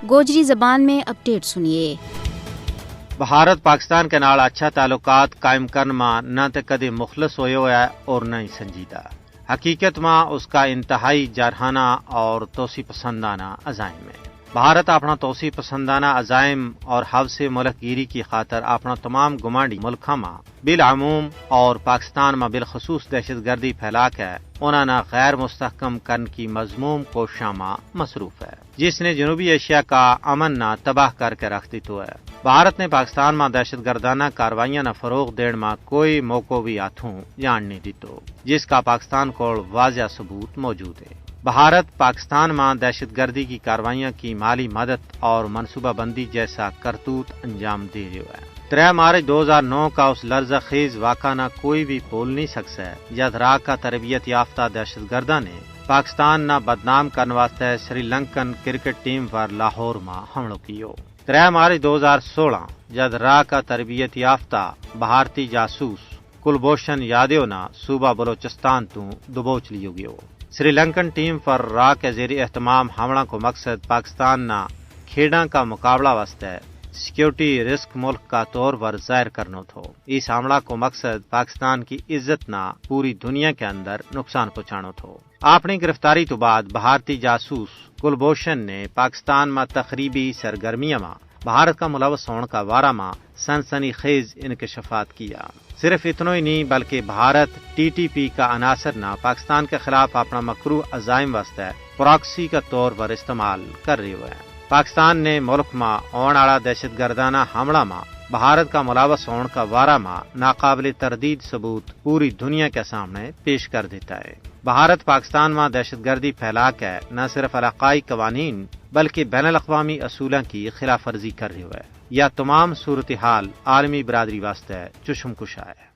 گوجری زبان میں اپڈیٹ سنیے۔ بھارت پاکستان کے نال اچھا تعلقات قائم کرنے میں نہ تو کدی مخلص ہوئے ہے اور نہ ہی سنجیدہ، حقیقت میں اس کا انتہائی جارحانہ اور توسیع پسندانہ عزائم ہے۔ بھارت اپنا توسیع پسندانہ عزائم اور حوث ملک گیری کی خاطر اپنا تمام گمانڈی ملکوں میں بالعموم اور پاکستان میں بالخصوص دہشت گردی پھیلا کے انہوں نے غیر مستحکم کرنے کی مضموم کوششوں میں مصروف ہے، جس نے جنوبی ایشیا کا امن نہ تباہ کر کے رکھ دی تو ہے۔ بھارت نے پاکستان میں دہشت گردانہ کاروائیاں نہ فروغ دینے میں کوئی موقع بھی ہاتھوں جان نہیں دیتو، جس کا پاکستان کو واضح ثبوت موجود ہے۔ بھارت پاکستان میں دہشت گردی کی کاروائیوں کی مالی مدد اور منصوبہ بندی جیسا کرتوت انجام دے رہا ہے۔ 3 مارچ 2009 کا اس لرزہ خیز واقعہ نہ کوئی بھی بھول نہیں سکتا ہے جب راکا تربیت یافتہ دہشت گردہ نے پاکستان نہ بدنام کرنے واسطے سری لنکن کرکٹ ٹیم پر لاہور میں حملوں کیو۔ 3 مارچ 2016 جب راکا تربیت یافتہ بھارتی جاسوس کلبھوشن یادیو نے صوبہ بلوچستان تو دبوچ لیو گیو۔ سری لنکن ٹیم پر را کے زیر اہتمام حملہ کو مقصد پاکستان نہ کھیڑاں کا مقابلہ واسطے سیکیورٹی رسک ملک کا طور پر ظاہر کرنا تھا۔ اس حملہ کو مقصد پاکستان کی عزت نہ پوری دنیا کے اندر نقصان پہنچانا تھا۔ اپنی گرفتاری تو بعد بھارتی جاسوس کلبھوشن نے پاکستان میں تخریبی سرگرمیوں میں بھارت کا ملوث ہونے کا بارہ میں سنسنی خیز انکشافات کیا۔ صرف اتنا ہی نہیں بلکہ بھارت TTP کا عناصر نہ پاکستان کے خلاف اپنا مکروہ عزائم واسطے پراکسی کا طور پر استعمال کر رہے ہوئے ہیں۔ پاکستان نے ملک میں آنے والا دہشت گردانہ حملہ میں بھارت کا ملوث ہونے کا بارہ میں ناقابل تردید ثبوت پوری دنیا کے سامنے پیش کر دیتا ہے۔ بھارت پاکستان میں دہشت گردی پھیلا کے نہ صرف علاقائی قوانین بلکہ بین الاقوامی اصولوں کی خلاف ورزی کر رہے ہوئے، یہ تمام صورتحال عالمی برادری واسطے چشم کشا ہے۔